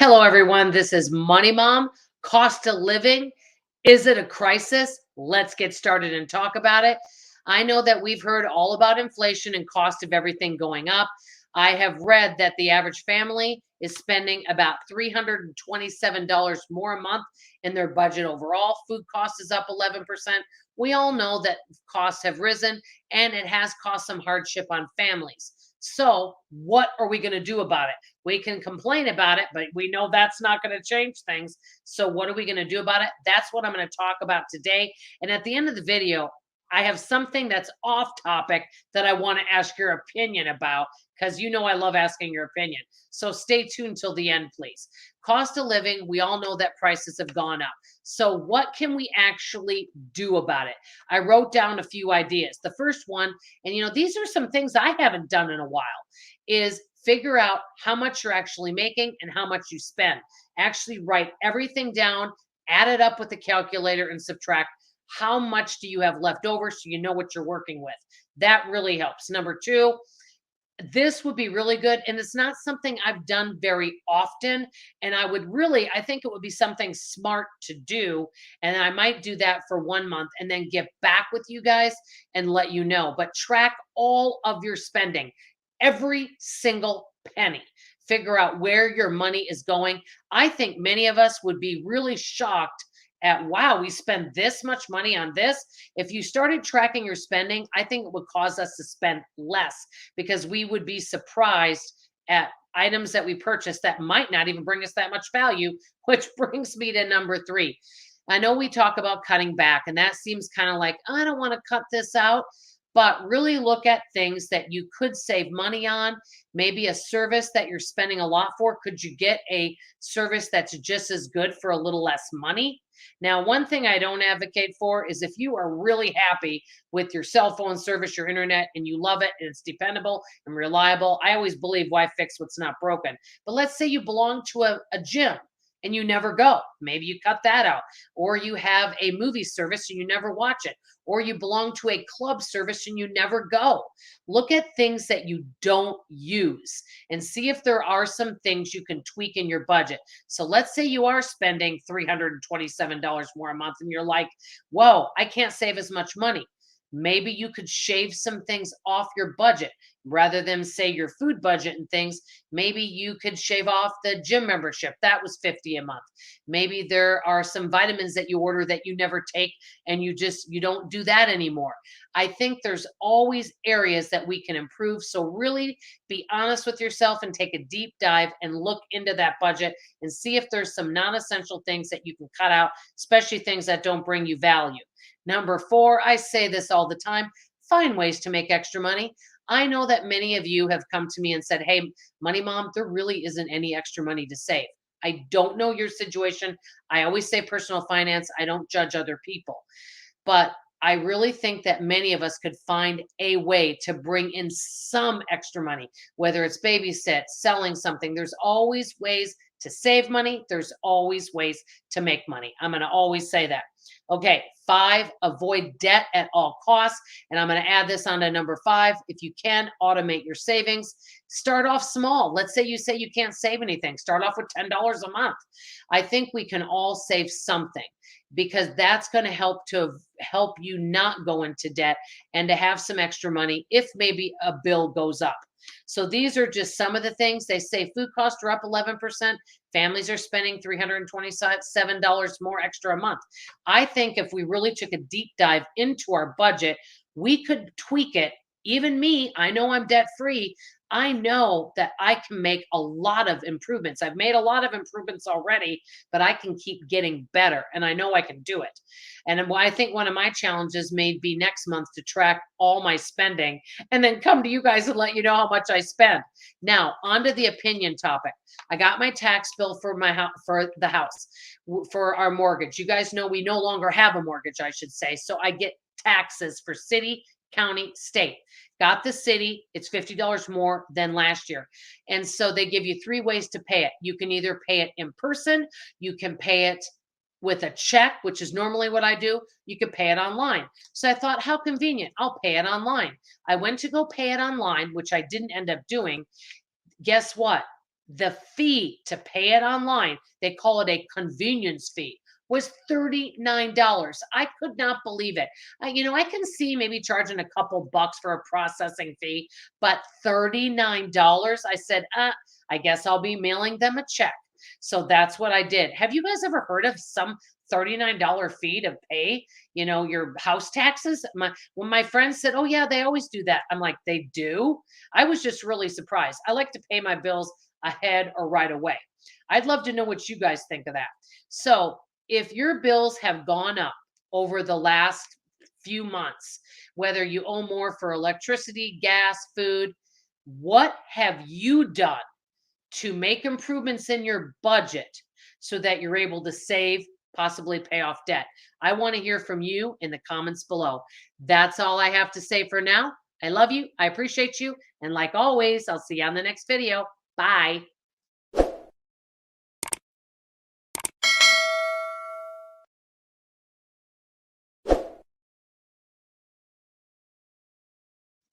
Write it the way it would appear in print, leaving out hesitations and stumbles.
Hello, everyone. This is Money Mom. Cost of living. Is it a crisis? Let's get started and talk about it. I know that we've heard all about inflation and cost of everything going up. I have read that the average family is spending about $327 more a month in their budget overall. Food cost is up 11%. We all know that costs have risen and it has caused some hardship on families. So, what are we going to do about it? We can complain about it, but we know that's not going to change things. So, what are we going to do about it? That's what I'm going to talk about today. And at the end of the video, I have something that's off topic that I want to ask your opinion about because you know I love asking your opinion. So, stay tuned till the end, please. Cost of living, we all know that prices have gone up. So, what can we actually do about it? I wrote down a few ideas. The first one, and these are some things I haven't done in a while, is figure out how much you're actually making and how much you spend. Actually write everything down, add it up with the calculator and subtract how much do you have left over so you know what you're working with. That really helps. Number two, this would be really good. And it's not something I've done very often. And I think it would be something smart to do. And I might do that for 1 month and then get back with you guys and let you know. But track all of your spending, every single penny. Figure out where your money is going. I think many of us would be really shocked at, wow, we spend this much money on this. If you started tracking your spending, I think it would cause us to spend less because we would be surprised at items that we purchase that might not even bring us that much value, which brings me to number three. I know we talk about cutting back, and that seems kind of like, I don't want to cut this out, but really look at things that you could save money on. Maybe a service that you're spending a lot for. Could you get a service that's just as good for a little less money? Now, one thing I don't advocate for is if you are really happy with your cell phone service, your internet, and you love it and it's dependable and reliable. I always believe why fix what's not broken. But let's say you belong to a gym and you never go. Maybe you cut that out. Or you have a movie service and you never watch it. Or you belong to a club service and you never go. Look at things that you don't use and see if there are some things you can tweak in your budget. So let's say you are spending $327 more a month and you're like, whoa, I can't save as much money. Maybe you could shave some things off your budget rather than say your food budget and things. Maybe you could shave off the gym membership. That was 50 a month. Maybe there are some vitamins that you order that you never take and you don't do that anymore. I think there's always areas that we can improve. So really be honest with yourself and take a deep dive and look into that budget and see if there's some non-essential things that you can cut out, especially things that don't bring you value. Number four, I say this all the time, find ways to make extra money. I know that many of you have come to me and said, hey, Money Mom, there really isn't any extra money to save. I don't know your situation. I always say personal finance, I don't judge other people. But I really think that many of us could find a way to bring in some extra money, whether it's babysit, selling something. There's always ways to save money. There's always ways to make money. I'm going to always say that. Okay, five, avoid debt at all costs. And I'm going to add this on to number five. If you can, automate your savings. Start off small. Let's say you can't save anything. Start off with $10 a month. I think we can all save something because that's going to help you not go into debt and to have some extra money if maybe a bill goes up. So these are just some of the things. They say food costs are up 11%. Families are spending $327 more extra a month. I think if we really took a deep dive into our budget, we could tweak it. Even me, I know I'm debt free. I know that I can make a lot of improvements. I've made a lot of improvements already, but I can keep getting better and I know I can do it. And I think one of my challenges may be next month to track all my spending and then come to you guys and let you know how much I spend. Now, on to the opinion topic. I got my tax bill for my house, for the house, for our mortgage. You guys know we no longer have a mortgage, I should say. So I get taxes for city, county, state. Got the city, it's $50 more than last year. And so they give you three ways to pay it. You can either pay it in person, you can pay it with a check, which is normally what I do. You can pay it online. So I thought, how convenient. I'll pay it online. I went to go pay it online, which I didn't end up doing. Guess what? The fee to pay it online, they call it a convenience fee, was $39. I could not believe it. I can see maybe charging a couple bucks for a processing fee, but $39. I said, I guess I'll be mailing them a check. So that's what I did. Have you guys ever heard of some $39 fee to pay, your house taxes? When my friends said, "Oh yeah, they always do that." I'm like, "They do?" I was just really surprised. I like to pay my bills ahead or right away. I'd love to know what you guys think of that. So, if your bills have gone up over the last few months, whether you owe more for electricity, gas, food, what have you done to make improvements in your budget so that you're able to save, possibly pay off debt? I want to hear from you in the comments below. That's all I have to say for now. I love you. I appreciate you. And like always, I'll see you on the next video. Bye.